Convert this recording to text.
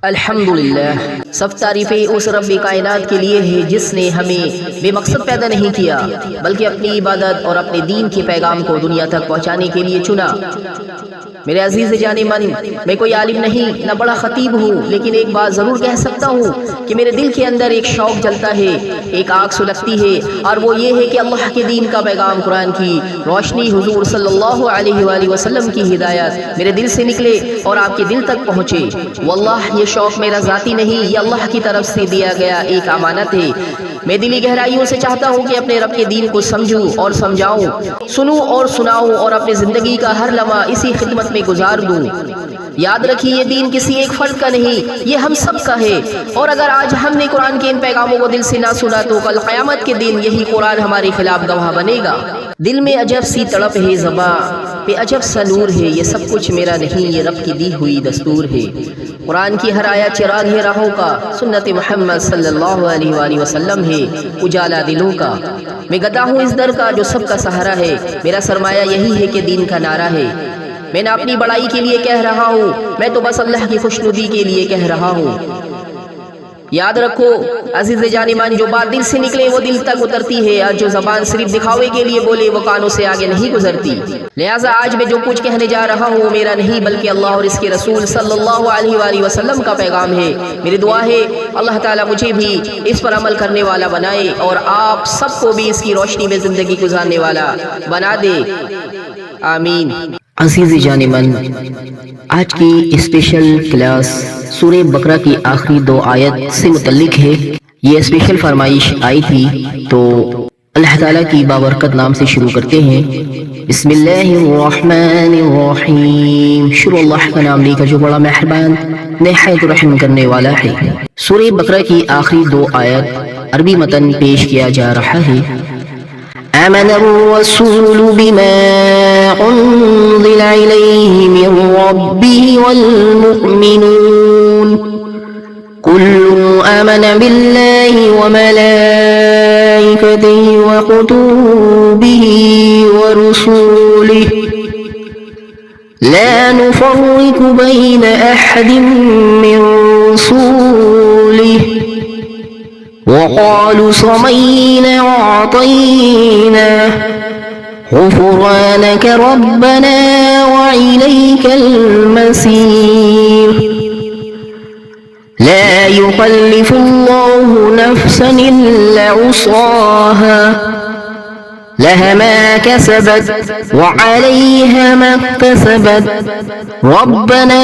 الحمدللہ، سب تعریفیں اس رب کائنات کے لیے ہے جس نے ہمیں بے مقصد پیدا نہیں کیا بلکہ اپنی عبادت اور اپنے دین کے پیغام کو دنیا تک پہنچانے کے لیے چنا۔ میرے عزیز جان من، میں کوئی عالم نہیں نہ بڑا خطیب ہوں، لیکن ایک بات ضرور کہہ سکتا ہوں کہ میرے دل کے اندر ایک شوق جلتا ہے، ایک آگ سلگتی ہے، اور وہ یہ ہے کہ اللہ کے دین کا پیغام، قرآن کی روشنی، حضور صلی اللہ علیہ وآلہ وسلم کی ہدایت میرے دل سے نکلے اور آپ کے دل تک پہنچے۔ واللہ یہ شوق میرا ذاتی نہیں، یہ اللہ کی طرف سے دیا گیا ایک امانت ہے۔ میں دلی گہرائیوں سے چاہتا ہوں کہ اپنے رب کے دین کو سمجھوں اور سمجھاؤں، سنوں اور سناؤں، اور اپنی زندگی کا ہر لمحہ اسی خدمت میں گزار دوں۔ یاد رکھیے، یہ دین کسی ایک فرد کا نہیں، یہ ہم سب کا ہے، اور اگر آج ہم نے قرآن کے ان پیغاموں کو دل سے نہ سنا تو کل قیامت کے دن یہی قرآن ہمارے خلاف گواہ بنے گا۔ دل میں عجب سی تڑپ ہے، زباں پہ عجب سا نور ہے، یہ سب کچھ میرا نہیں، یہ رب کی دی ہوئی دستور ہے۔ قرآن کی ہر آیت چراغ ہے راہوں کا، سنت محمد صلی اللہ علیہ وآلہ وسلم ہے اجالا دلوں کا۔ میں گدا ہوں اس در کا جو سب کا سہارا ہے، میرا سرمایہ یہی ہے کہ دین کا نعرہ ہے۔ میں نہ اپنی بڑائی کے لیے کہہ رہا ہوں، میں تو بس اللہ کی خوشنودی کے لیے کہہ رہا ہوں۔ یاد رکھو عزیز جان من، جو بات دل سے نکلے وہ دل تک اترتی ہے، اور جو زبان صرف دکھاوے کے لیے بولے وہ کانوں سے آگے نہیں گزرتی۔ لہٰذا آج میں جو کچھ کہنے جا رہا ہوں وہ میرا نہیں بلکہ اللہ اور اس کے رسول صلی اللہ علیہ وآلہ وسلم کا پیغام ہے۔ میری دعا ہے اللہ تعالیٰ مجھے بھی اس پر عمل کرنے والا بنائے اور آپ سب کو بھی اس کی روشنی میں زندگی گزارنے والا بنا دے، آمین۔ عزیز جان من، آج کی اسپیشل کلاس سورہ بقرہ کی آخری 2 آیت سے متعلق ہے۔ یہ اسپیشل فرمائش آئی تھی تو اللہ تعالیٰ کی بابرکت نام سے شروع کرتے ہیں۔ بسم اللہ الرحمن الرحیم، شروع اللہ کا نام لے کر جو بڑا مہربان نہایت رحم کرنے والا ہے۔ سورہ بقرہ کی آخری 2 آیت عربی متن پیش کیا جا رہا ہے۔ آمن الرسول بما انزل الیہ من ربہ والمؤمنون كل آمن بالله وملائكته وكتبه ورسله لا نفرق بين أحد من رسله وقالوا سمعنا وأطعنا غفرانك ربنا وإليك المصير لا يكلف الله نفسا إلا وسعها لها ما كسبت وعليها ما اكتسبت ربنا